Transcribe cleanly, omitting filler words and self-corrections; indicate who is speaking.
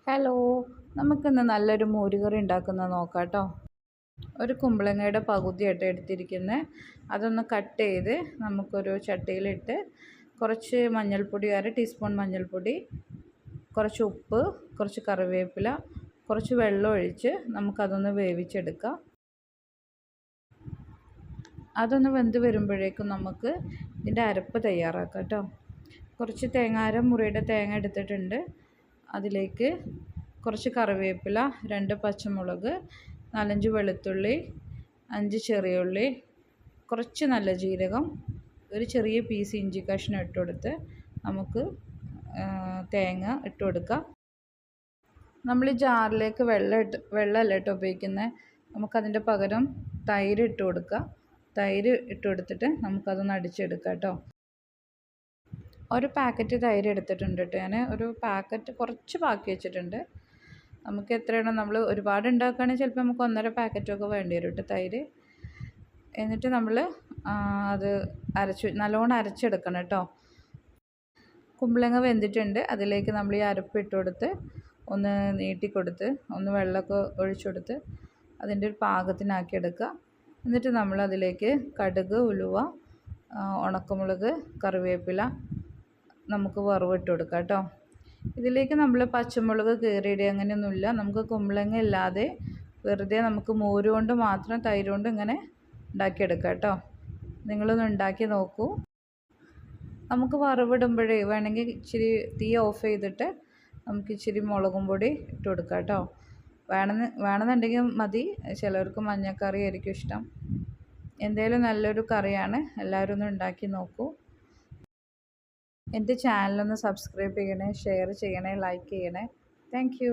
Speaker 1: Hello, നമുക്കിന്ന് നല്ലൊരു മോരുകറി ഉണ്ടാക്കുന്നത് നോക്കാം കേട്ടോ. ഒരു കുമ്പളങ്ങയുടെ പകുതിയായിട്ട് എടുത്തിരിക്കുന്നത്. അതൊന്ന് കട്ട് ചെയ്ത് നമുക്കൊരു ചട്ടിയിലിട്ട് കുറച്ച് മഞ്ഞൾപ്പൊടി, 1 ടീസ്പൂൺ മഞ്ഞൾപ്പൊടി, കുറച്ച് ഉപ്പ്, കുറച്ച് കറിവേപ്പില, കുറച്ച് വെള്ളം ഒഴിച്ച് നമുക്കതൊന്ന് വേവിച്ചെടുക്കാം. അതൊന്ന് വെന്ത് വരുമ്പോഴേക്കും നമുക്ക് ഇതിൻ്റെ അരപ്പ് തയ്യാറാക്കാം കേട്ടോ. കുറച്ച് മുറിയുടെ തേങ്ങ എടുത്തിട്ടുണ്ട്. അതിലേക്ക് കുറച്ച് കറിവേപ്പില, 2 പച്ചമുളക്, 4-5 വെളുത്തുള്ളി, 5 ചെറിയ ഉള്ളി, കുറച്ച് നല്ല ജീരകം, ഒരു ചെറിയ പീസ് ഇഞ്ചി കഷ്ണം ഇട്ട് കൊടുത്ത് നമുക്ക് തേങ്ങ ഇട്ട് കൊടുക്കാം. നമ്മൾ ഈ ജാറിലേക്ക് വെള്ളമല്ല കേട്ടോ ഉപയോഗിക്കുന്നത്. നമുക്കതിൻ്റെ പകരം തൈര് ഇട്ട് കൊടുക്കുക. തൈര് ഇട്ട് കൊടുത്തിട്ട് നമുക്കതൊന്ന് അടിച്ചെടുക്കാം കേട്ടോ. ഒരു പാക്കറ്റ് തൈര് എടുത്തിട്ടുണ്ട് കേട്ടോ. ഞാൻ ഒരു പാക്കറ്റ് കുറച്ച് ബാക്കി വെച്ചിട്ടുണ്ട്. നമുക്ക് എത്രയാണോ, നമ്മൾ ഒരുപാട് ഉണ്ടാക്കുകയാണെങ്കിൽ ചിലപ്പോൾ നമുക്ക് 1.5 പാക്കറ്റൊക്കെ വേണ്ടി വരും കേട്ടോ തൈര്. എന്നിട്ട് നമ്മൾ അത് നല്ലോണം അരച്ചെടുക്കണം കേട്ടോ. കുമ്പളങ്ങ വെന്തിട്ടുണ്ട്. അതിലേക്ക് നമ്മൾ ഈ അരപ്പ് ഇട്ട് കൊടുത്ത് ഒന്ന് നീട്ടിക്കൊടുത്ത് ഒന്ന് വെള്ളമൊക്കെ ഒഴിച്ചു കൊടുത്ത് അതിൻ്റെ ഒരു പാകത്തിനാക്കി എടുക്കുക. എന്നിട്ട് നമ്മൾ അതിലേക്ക് കടുക്, ഉലുവ, ഉണക്കമുളക്, കറിവേപ്പില നമുക്ക് വറവിട്ട് കൊടുക്കാം കേട്ടോ. ഇതിലേക്ക് നമ്മൾ പച്ചമുളക് കീറിയിടുക അങ്ങനെയൊന്നുമില്ല. നമുക്ക് കുമ്പളങ്ങ ഇല്ലാതെ വെറുതെ നമുക്ക് മോര് കൊണ്ട് മാത്രം, തൈര് കൊണ്ട് ഇങ്ങനെ ഉണ്ടാക്കിയെടുക്കാം കേട്ടോ. നിങ്ങളൊന്ന് ഉണ്ടാക്കി നോക്കൂ. നമുക്ക് വറവിടുമ്പോഴേ വേണമെങ്കിൽ ഇച്ചിരി തീ ഓഫ് ചെയ്തിട്ട് നമുക്ക് ഇച്ചിരി മുളകും പൊടി ഇട്ട് കൊടുക്കാം കേട്ടോ. വേണമെന്നുണ്ടെങ്കിൽ മതി. ചിലർക്ക് മഞ്ഞക്കറി ആയിരിക്കും ഇഷ്ടം. എന്തായാലും നല്ലൊരു കറിയാണ്. എല്ലാവരും ഒന്ന് ഉണ്ടാക്കി നോക്കൂ. എൻ്റെ ചാനലൊന്ന് സബ്സ്ക്രൈബ് ചെയ്യണേ, ഷെയർ ചെയ്യണേ, ലൈക്ക് ചെയ്യണേ. Thank you.